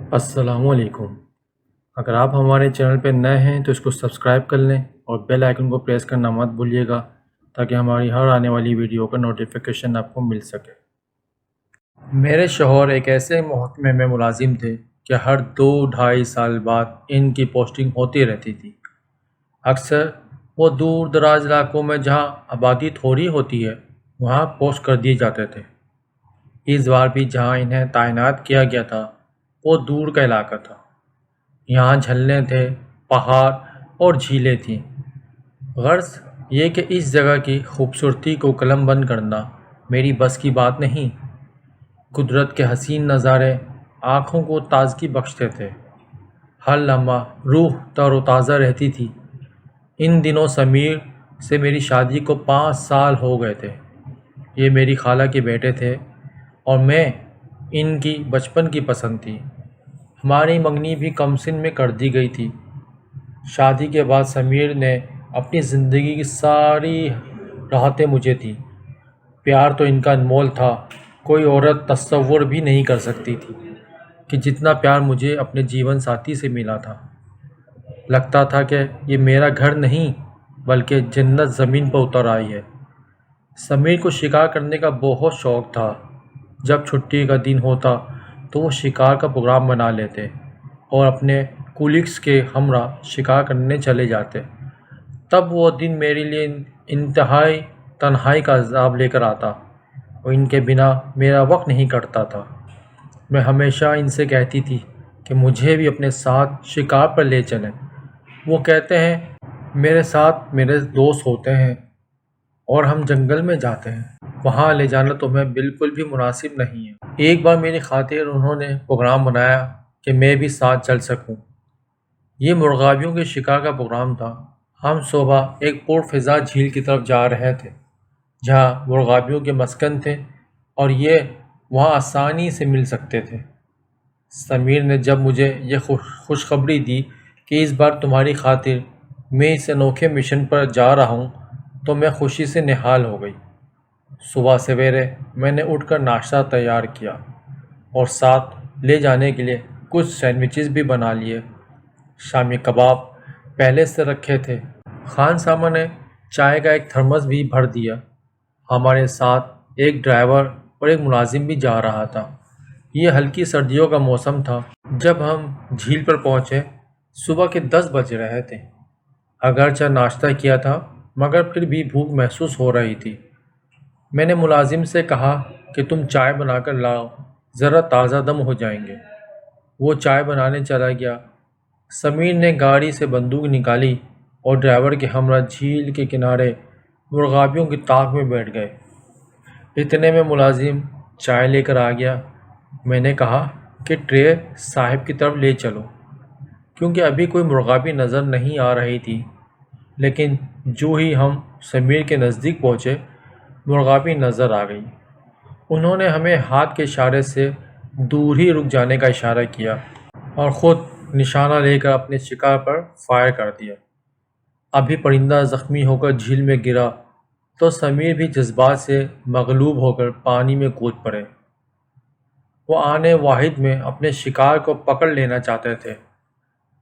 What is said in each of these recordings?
السلام علیکم۔ اگر آپ ہمارے چینل پہ نئے ہیں تو اس کو سبسکرائب کر لیں اور بیل آئیکن کو پریس کرنا مت بھولیے گا تاکہ ہماری ہر آنے والی ویڈیو کا نوٹیفیکیشن آپ کو مل سکے۔ میرے شوہر ایک ایسے محکمے میں ملازم تھے کہ ہر 2-2.5 سال بعد ان کی پوسٹنگ ہوتی رہتی تھی۔ اکثر وہ دور دراز علاقوں میں جہاں آبادی تھوڑی ہوتی ہے وہاں پوسٹ کر دیے جاتے تھے۔ اس بار بھی جہاں انہیں تعینات کیا گیا تھا وہ دور کا علاقہ تھا۔ یہاں جھرنے تھے، پہاڑ اور جھیلیں تھیں۔ غرض یہ کہ اس جگہ کی خوبصورتی کو قلم بند کرنا میری بس کی بات نہیں۔ قدرت کے حسین نظارے آنکھوں کو تازگی بخشتے تھے۔ ہر لمحہ روح تر و تازہ رہتی تھی۔ ان دنوں سمیر سے میری شادی کو 5 سال ہو گئے تھے۔ یہ میری خالہ کے بیٹے تھے اور میں ان کی بچپن کی پسند تھی۔ ہماری منگنی بھی کم سن میں کر دی گئی تھی۔ شادی کے بعد سمیر نے اپنی زندگی کی ساری راحتیں مجھے دیں۔ پیار تو ان کا انمول تھا، کوئی عورت تصور بھی نہیں کر سکتی تھی کہ جتنا پیار مجھے اپنے جیون ساتھی سے ملا تھا۔ لگتا تھا کہ یہ میرا گھر نہیں بلکہ جنت زمین پر اتر آئی ہے۔ سمیر کو شکار کرنے کا بہت شوق تھا۔ جب چھٹی کا دن ہوتا تو وہ شکار کا پروگرام بنا لیتے اور اپنے کولیگز کے ہمراہ شکار کرنے چلے جاتے۔ تب وہ دن میرے لیے انتہائی تنہائی کا عذاب لے کر آتا اور ان کے بنا میرا وقت نہیں کٹتا تھا۔ میں ہمیشہ ان سے کہتی تھی کہ مجھے بھی اپنے ساتھ شکار پر لے چلیں۔ وہ کہتے ہیں میرے ساتھ میرے دوست ہوتے ہیں اور ہم جنگل میں جاتے ہیں، وہاں لے جانا تمہیں بالکل بھی مناسب نہیں ہے۔ ایک بار میری خاطر انہوں نے پروگرام بنایا کہ میں بھی ساتھ چل سکوں۔ یہ مرغابیوں کے شکار کا پروگرام تھا۔ ہم صبح ایک پرفضا جھیل کی طرف جا رہے تھے جہاں مرغابیوں کے مسکن تھے اور یہ وہاں آسانی سے مل سکتے تھے۔ سمیر نے جب مجھے یہ خوشخبری دی کہ اس بار تمہاری خاطر میں اس انوکھے مشن پر جا رہا ہوں تو میں خوشی سے نہال ہو گئی۔ صبح سویرے میں نے اٹھ کر ناشتہ تیار کیا اور ساتھ لے جانے کے لیے کچھ سینڈوچز بھی بنا لیے۔ شامی کباب پہلے سے رکھے تھے۔ خان سامہ نے چائے کا ایک تھرمس بھی بھر دیا۔ ہمارے ساتھ ایک ڈرائیور اور ایک ملازم بھی جا رہا تھا۔ یہ ہلکی سردیوں کا موسم تھا۔ جب ہم جھیل پر پہنچے صبح کے 10 بج رہے تھے۔ اگرچہ ناشتہ کیا تھا مگر پھر بھی بھوک محسوس ہو رہی تھی۔ میں نے ملازم سے کہا کہ تم چائے بنا کر لاؤ، ذرا تازہ دم ہو جائیں گے۔ وہ چائے بنانے چلا گیا۔ سمیر نے گاڑی سے بندوق نکالی اور ڈرائیور کے ہمراہ جھیل کے کنارے مرغابیوں کی طاق میں بیٹھ گئے۔ اتنے میں ملازم چائے لے کر آ گیا۔ میں نے کہا کہ ٹرے صاحب کی طرف لے چلو کیونکہ ابھی کوئی مرغابی نظر نہیں آ رہی تھی، لیکن جو ہی ہم سمیر کے نزدیک پہنچے مرغابی نظر آ گئی۔ انہوں نے ہمیں ہاتھ کے اشارے سے دور ہی رک جانے کا اشارہ کیا اور خود نشانہ لے کر اپنے شکار پر فائر کر دیا۔ ابھی پرندہ زخمی ہو کر جھیل میں گرا تو سمیر بھی جذبات سے مغلوب ہو کر پانی میں کود پڑے۔ وہ آنے واحد میں اپنے شکار کو پکڑ لینا چاہتے تھے،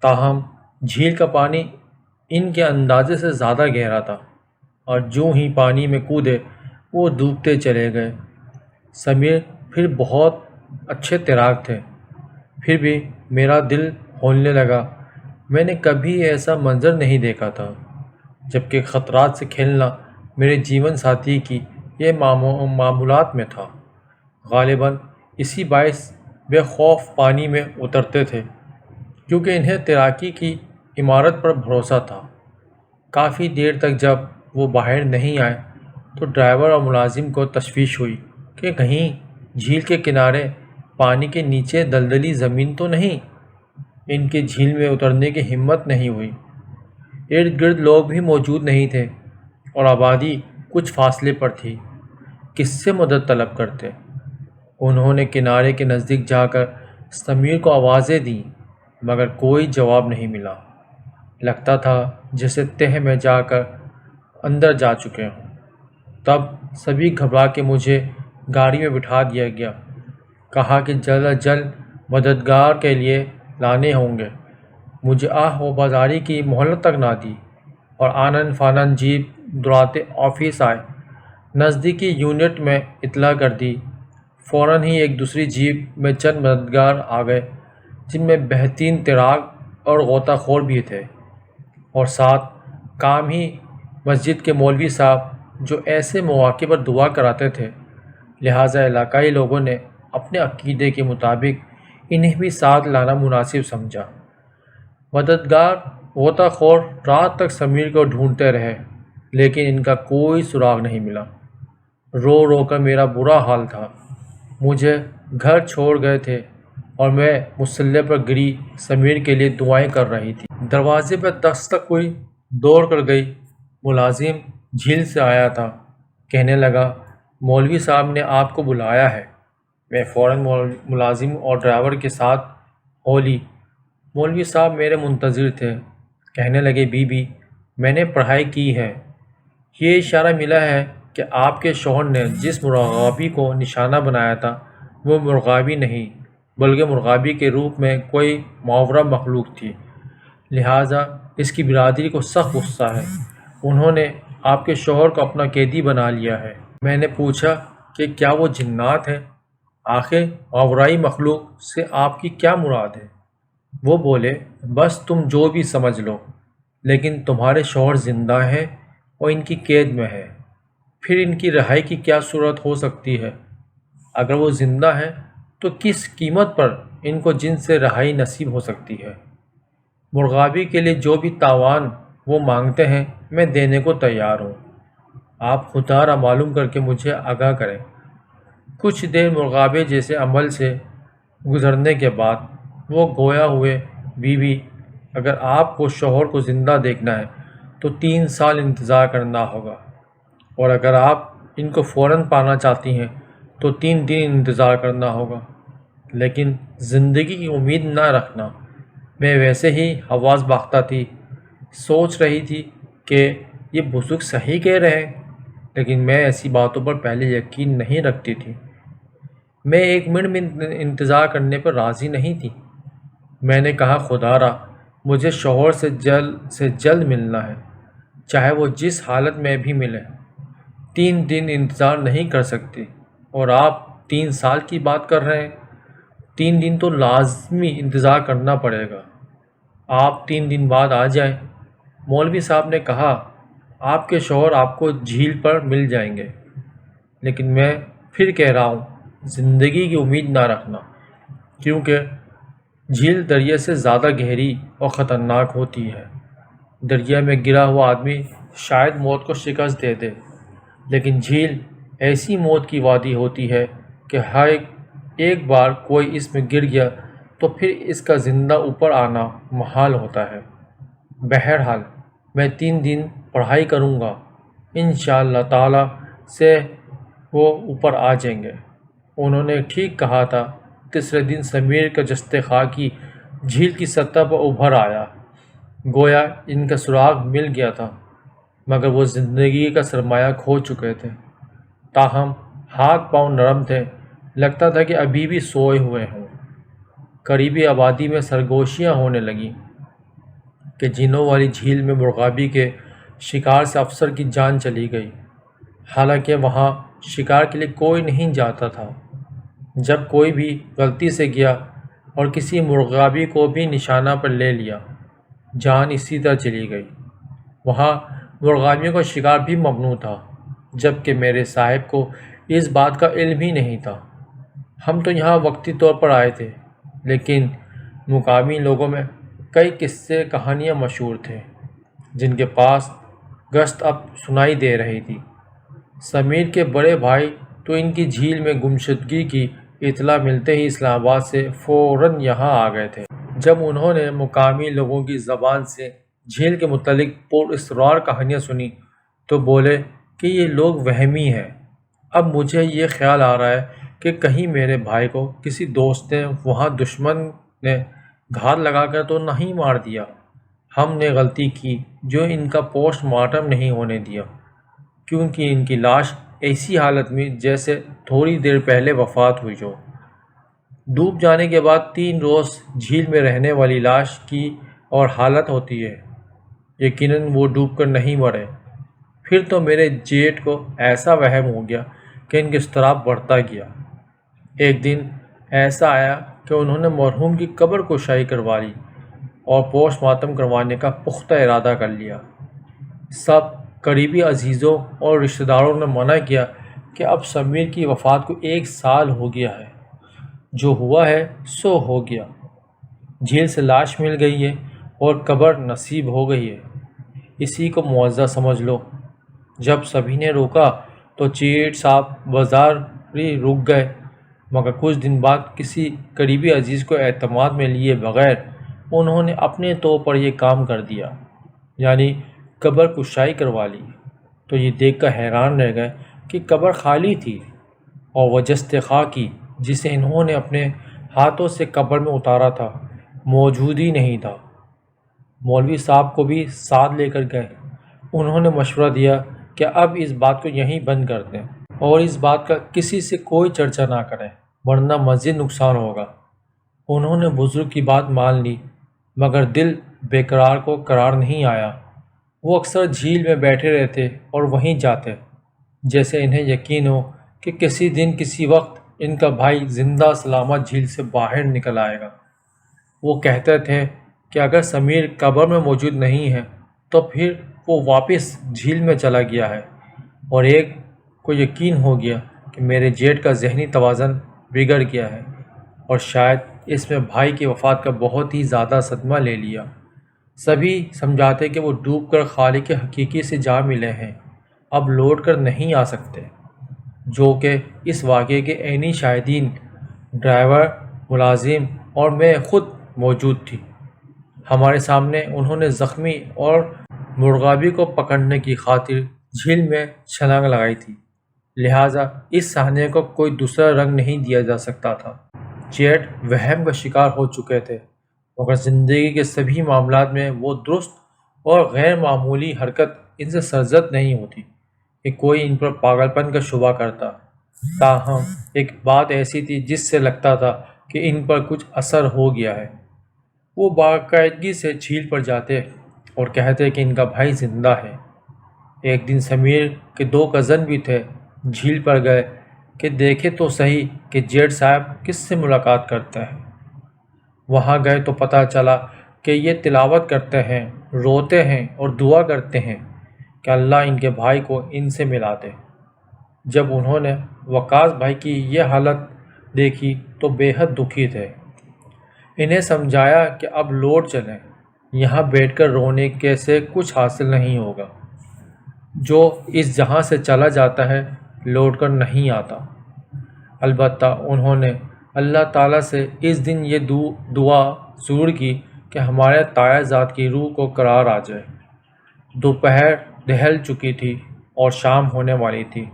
تاہم جھیل کا پانی ان کے اندازے سے زیادہ گہرا تھا اور جو ہی پانی میں کودے وہ ڈوبتے چلے گئے۔ سمیر پھر بہت اچھے تیراک تھے، پھر بھی میرا دل ہولنے لگا۔ میں نے کبھی ایسا منظر نہیں دیکھا تھا، جبکہ خطرات سے کھیلنا میرے جیون ساتھی کی یہ معمولات میں تھا۔ غالباً اسی باعث بے خوف پانی میں اترتے تھے کیونکہ انہیں تیراکی کی عمارت پر بھروسہ تھا۔ کافی دیر تک جب وہ باہر نہیں آئے تو ڈرائیور اور ملازم کو تشویش ہوئی کہ کہیں جھیل کے کنارے پانی کے نیچے دلدلی زمین تو نہیں۔ ان کی جھیل میں اترنے کی ہمت نہیں ہوئی۔ ارد گرد لوگ بھی موجود نہیں تھے اور آبادی کچھ فاصلے پر تھی۔ کس سے مدد طلب کرتے؟ انہوں نے کنارے کے نزدیک جا کر سمیر کو آوازیں دیں مگر کوئی جواب نہیں ملا۔ لگتا تھا جیسے تہہ میں جا کر اندر جا چکے ہوں۔ تب سبھی گھبرا کے مجھے گاڑی میں بٹھا دیا گیا۔ کہا کہ جلد از جلد مددگار کے لیے لانے ہوں گے۔ مجھے آہ و بازاری کی مہلت تک نہ دی اور آنن فانن جیپ دوڑاتے آفس آئے۔ نزدیکی یونٹ میں اطلاع کر دی۔ فوراً ہی ایک دوسری جیپ میں چند مددگار آ گئے، جن میں بہترین تیراک اور غوطہ خور بھی تھے، اور ساتھ کام ہی مسجد کے مولوی صاحب جو ایسے مواقع پر دعا کراتے تھے، لہٰذا علاقائی لوگوں نے اپنے عقیدے کے مطابق انہیں بھی ساتھ لانا مناسب سمجھا۔ مددگار غوطہ خور رات تک سمیر کو ڈھونڈتے رہے، لیکن ان کا کوئی سراغ نہیں ملا۔ رو رو کر میرا برا حال تھا۔ مجھے گھر چھوڑ گئے تھے اور میں مصلی پر گری سمیر کے لیے دعائیں کر رہی تھی۔ دروازے پر دستک ہوئی، دوڑ کر گئی۔ ملازم جھیل سے آیا تھا۔ کہنے لگا، مولوی صاحب نے آپ کو بلایا ہے۔ میں فوراً ملازم اور ڈرائیور کے ساتھ ہو لی۔ مولوی صاحب میرے منتظر تھے۔ کہنے لگے، بی بی، میں نے پڑھائی کی ہے۔ یہ اشارہ ملا ہے کہ آپ کے شوہر نے جس مرغابی کو نشانہ بنایا تھا وہ مرغابی نہیں بلکہ مرغابی کے روپ میں کوئی معورہ مخلوق تھی، لہٰذا اس کی برادری کو سخت غصہ ہے۔ انہوں نے آپ کے شوہر کو اپنا قیدی بنا لیا ہے۔ میں نے پوچھا کہ کیا وہ جنات ہیں؟ آخر معورائی مخلوق سے آپ کی کیا مراد ہے؟ وہ بولے، بس تم جو بھی سمجھ لو، لیکن تمہارے شوہر زندہ ہیں اور ان کی قید میں ہے، پھر ان کی رہائی کی کیا صورت ہو سکتی ہے؟ اگر وہ زندہ ہیں تو کس قیمت پر ان کو جن سے رہائی نصیب ہو سکتی ہے؟ مرغابی کے لیے جو بھی تاوان وہ مانگتے ہیں میں دینے کو تیار ہوں۔ آپ خدا را معلوم کر کے مجھے آگاہ کریں۔ کچھ دیر مرغابے جیسے عمل سے گزرنے کے بعد وہ گویا ہوئے، بی بی، اگر آپ کو شوہر کو زندہ دیکھنا ہے تو 3 سال انتظار کرنا ہوگا، اور اگر آپ ان کو فوراً پانا چاہتی ہیں تو 3 دن انتظار کرنا ہوگا، لیکن زندگی کی امید نہ رکھنا۔ میں ویسے ہی حواس باختہ تھی، سوچ رہی تھی کہ یہ بزرگ صحیح کہہ رہے ہیں، لیکن میں ایسی باتوں پر پہلے یقین نہیں رکھتی تھی۔ میں 1 منٹ میں انتظار کرنے پر راضی نہیں تھی۔ میں نے کہا، خدا را، مجھے شوہر سے جلد سے جلد ملنا ہے، چاہے وہ جس حالت میں بھی ملے۔ 3 دن انتظار نہیں کر سکتی، اور آپ 3 سال کی بات کر رہے ہیں۔ 3 دن تو لازمی انتظار کرنا پڑے گا۔ آپ 3 دن بعد آ جائیں۔ مولوی صاحب نے کہا، آپ کے شوہر آپ کو جھیل پر مل جائیں گے، لیکن میں پھر کہہ رہا ہوں، زندگی کی امید نہ رکھنا، کیونکہ جھیل دریا سے زیادہ گہری اور خطرناک ہوتی ہے۔ دریا میں گرا ہوا آدمی شاید موت کو شکست دے دے، لیکن جھیل ایسی موت کی وادی ہوتی ہے کہ ہر ایک بار کوئی اس میں گر گیا تو پھر اس کا زندہ اوپر آنا محال ہوتا ہے۔ بہرحال میں 3 دن پڑھائی کروں گا، انشاءاللہ تعالی سے وہ اوپر آ جائیں گے۔ انہوں نے ٹھیک کہا تھا۔ تیسرے دن سمیر کا جست خاکی جھیل کی سطح پر ابھر آیا، گویا ان کا سراغ مل گیا تھا، مگر وہ زندگی کا سرمایہ کھو چکے تھے۔ تاہم ہاتھ پاؤں نرم تھے، لگتا تھا کہ ابھی بھی سوئے ہوئے ہوں۔ قریبی آبادی میں سرگوشیاں ہونے لگیں کہ جنوں والی جھیل میں مرغابی کے شکار سے افسر کی جان چلی گئی، حالانکہ وہاں شکار کے لیے کوئی نہیں جاتا تھا۔ جب کوئی بھی غلطی سے گیا اور کسی مرغابی کو بھی نشانہ پر لے لیا، جان اسی طرح چلی گئی۔ وہاں مرغابیوں کا شکار بھی ممنوع تھا، جبکہ میرے صاحب کو اس بات کا علم ہی نہیں تھا۔ ہم تو یہاں وقتی طور پر آئے تھے، لیکن مقامی لوگوں میں کئی قصے کہانیاں مشہور تھے جن کے پاس گشت اب سنائی دے رہی تھی۔ سمیر کے بڑے بھائی تو ان کی جھیل میں گمشدگی کی اطلاع ملتے ہی اسلام آباد سے فوراً یہاں آ گئے تھے۔ جب انہوں نے مقامی لوگوں کی زبان سے جھیل کے متعلق پر اسرار کہانیاں سنی تو بولے کہ یہ لوگ وہمی ہیں۔ اب مجھے یہ خیال آ رہا ہے کہ کہیں میرے بھائی کو کسی دوست نے وہاں دشمن نے گھات لگا کر تو نہیں مار دیا۔ ہم نے غلطی کی جو ان کا پوسٹ مارٹم نہیں ہونے دیا، کیونکہ ان کی لاش ایسی حالت میں جیسے تھوڑی دیر پہلے وفات ہوئی ہو۔ ڈوب جانے کے بعد 3 روز جھیل میں رہنے والی لاش کی اور حالت ہوتی ہے، یقیناً وہ ڈوب کر نہیں مرے۔ پھر تو میرے جیٹ کو ایسا وہم ہو گیا کہ ان کا اضطراب بڑھتا گیا۔ ایک دن ایسا آیا کہ انہوں نے مرحوم کی قبر کشائی کروا لی اور پوسٹ مارٹم کروانے کا پختہ ارادہ کر لیا۔ سب قریبی عزیزوں اور رشتہ داروں نے منع کیا کہ اب سمیر کی وفات کو 1 سال ہو گیا ہے، جو ہوا ہے سو ہو گیا۔ جھیل سے لاش مل گئی ہے اور قبر نصیب ہو گئی ہے، اسی کو معجزہ سمجھ لو۔ جب سبھی نے روکا تو چیٹ صاحب بازاری رک گئے، مگر کچھ دن بعد کسی قریبی عزیز کو اعتماد میں لیے بغیر انہوں نے اپنے طور پر یہ کام کر دیا، یعنی قبر کشائی کروا لی۔ تو یہ دیکھ کر حیران رہ گئے کہ قبر خالی تھی اور وہ جسد خاکی جسے انہوں نے اپنے ہاتھوں سے قبر میں اتارا تھا موجود ہی نہیں تھا۔ مولوی صاحب کو بھی ساتھ لے کر گئے۔ انہوں نے مشورہ دیا کہ اب اس بات کو یہیں بند کر دیں اور اس بات کا کسی سے کوئی چرچا نہ کریں، ورنہ مزید نقصان ہوگا۔ انہوں نے بزرگ کی بات مان لی، مگر دل بے قرار کو قرار نہیں آیا۔ وہ اکثر جھیل میں بیٹھے رہتے اور وہیں جاتے، جیسے انہیں یقین ہو کہ کسی دن کسی وقت ان کا بھائی زندہ سلامت جھیل سے باہر نکل آئے گا۔ وہ کہتے تھے کہ اگر سمیر قبر میں موجود نہیں ہے تو پھر وہ واپس جھیل میں چلا گیا ہے، اور ایک کو یقین ہو گیا کہ میرے جیٹ کا ذہنی توازن بگڑ گیا ہے اور شاید اس میں بھائی کی وفات کا بہت ہی زیادہ صدمہ لے لیا۔ سبھی سمجھاتے کہ وہ ڈوب کر خالق حقیقی سے جا ملے ہیں، اب لوٹ کر نہیں آ سکتے، جو کہ اس واقعے کے عینی شاہدین ڈرائیور، ملازم اور میں خود موجود تھی۔ ہمارے سامنے انہوں نے زخمی اور مرغابی کو پکڑنے کی خاطر جھیل میں چھلانگ لگائی تھی، لہٰذا اس صحنے کو کوئی دوسرا رنگ نہیں دیا جا سکتا تھا۔ جیٹ وہم کا شکار ہو چکے تھے، مگر زندگی کے سبھی معاملات میں وہ درست اور غیر معمولی حرکت ان سے سرزد نہیں ہوتی کہ کوئی ان پر پاگل پن کا شبہ کرتا۔ تاہم ایک بات ایسی تھی جس سے لگتا تھا کہ ان پر کچھ اثر ہو گیا ہے۔ وہ باقاعدگی سے جھیل پر جاتے اور کہتے کہ ان کا بھائی زندہ ہے۔ ایک دن سمیر کے 2 کزن بھی تھے، جھیل پر گئے کہ دیکھے تو صحیح کہ جیٹ صاحب کس سے ملاقات کرتے ہیں۔ وہاں گئے تو پتہ چلا کہ یہ تلاوت کرتے ہیں، روتے ہیں اور دعا کرتے ہیں کہ اللہ ان کے بھائی کو ان سے ملا دے۔ جب انہوں نے وقاص بھائی کی یہ حالت دیکھی تو بے حد دکھی تھے۔ انہیں سمجھایا کہ اب لوٹ چلیں، یہاں بیٹھ کر رونے کے سے کچھ حاصل نہیں ہوگا۔ جو اس جہاں سے چلا جاتا ہے لوٹ کر نہیں آتا۔ البتہ انہوں نے اللہ تعالیٰ سے اس دن یہ دعا ضرور کی کہ ہمارے تایا ذات کی روح کو قرار آ جائے۔ دوپہر ڈھل چکی تھی اور شام ہونے والی تھی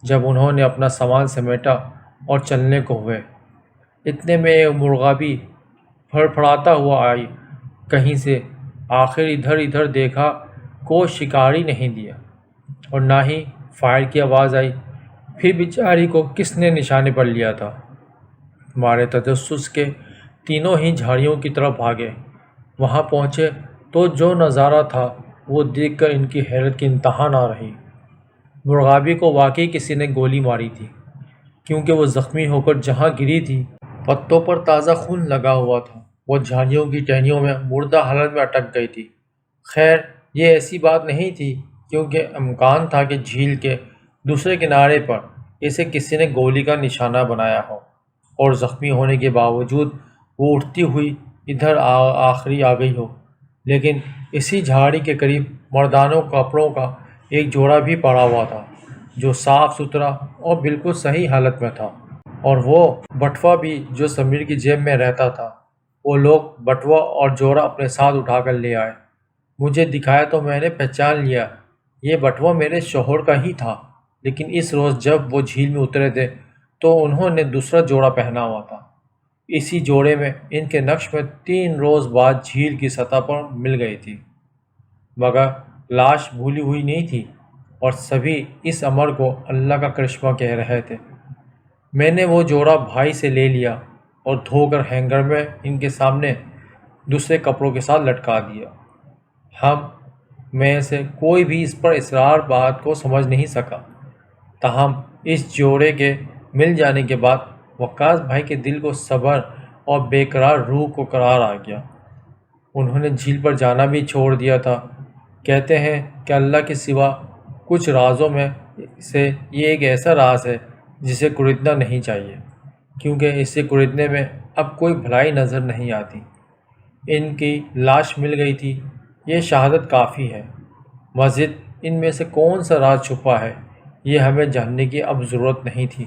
جب انہوں نے اپنا سامان سمیٹا اور چلنے کو ہوئے۔ اتنے میں ایک مرغابی پھڑپھڑاتا ہوا آئی کہیں سے۔ آخر ادھر دیکھا، کوئی شکاری نہیں دیا اور نہ ہی فائر کی آواز آئی۔ پھر بیچاری کو کس نے نشانے پر لیا تھا؟ ہمارے تجسس کے تینوں ہی جھاڑیوں کی طرف بھاگے۔ وہاں پہنچے تو جو نظارہ تھا وہ دیکھ کر ان کی حیرت کی انتہا نہ رہی۔ مرغابی کو واقعی کسی نے گولی ماری تھی، کیونکہ وہ زخمی ہو کر جہاں گری تھی پتوں پر تازہ خون لگا ہوا تھا۔ وہ جھاڑیوں کی ٹہنیوں میں مردہ حالت میں اٹک گئی تھی۔ خیر یہ ایسی بات نہیں تھی، کیونکہ امکان تھا کہ جھیل کے دوسرے کنارے پر اسے کسی نے گولی کا نشانہ بنایا ہو اور زخمی ہونے کے باوجود وہ اٹھتی ہوئی ادھر آخری آ گئی ہو۔ لیکن اسی جھاڑی کے قریب مردانوں کپڑوں کا ایک جوڑا بھی پڑا ہوا تھا، جو صاف ستھرا اور بالکل صحیح حالت میں تھا، اور وہ بٹوا بھی جو سمیر کی جیب میں رہتا تھا۔ وہ لوگ بٹوا اور جوڑا اپنے ساتھ اٹھا کر لے آئے۔ مجھے دکھایا تو میں نے پہچان لیا، یہ بٹوا میرے شوہر کا ہی تھا، لیکن اس روز جب وہ جھیل میں اترے تھے تو انہوں نے دوسرا جوڑا پہنا ہوا تھا۔ اسی جوڑے میں ان کے نقش میں 3 روز بعد جھیل کی سطح پر مل گئی تھی، مگر لاش بھولی ہوئی نہیں تھی، اور سبھی اس امر کو اللہ کا کرشمہ کہہ رہے تھے۔ میں نے وہ جوڑا بھائی سے لے لیا اور دھو کر ہینگر میں ان کے سامنے دوسرے کپڑوں کے ساتھ لٹکا دیا۔ ہم میں سے کوئی بھی اس پر اصرار بات کو سمجھ نہیں سکا، تاہم اس جوڑے کے مل جانے کے بعد وقاص بھائی کے دل کو صبر اور بے قرار روح کو قرار آ گیا۔ انہوں نے جھیل پر جانا بھی چھوڑ دیا تھا۔ کہتے ہیں کہ اللہ کے سوا کچھ رازوں میں سے یہ ایک ایسا راز ہے جسے کڑدنا نہیں چاہیے، کیونکہ اسے کڑدنے میں اب کوئی بھلائی نظر نہیں آتی۔ ان کی لاش مل گئی تھی، یہ شہادت کافی ہے۔ مزید ان میں سے کون سا راز چھپا ہے، یہ ہمیں جاننے کی اب ضرورت نہیں تھی۔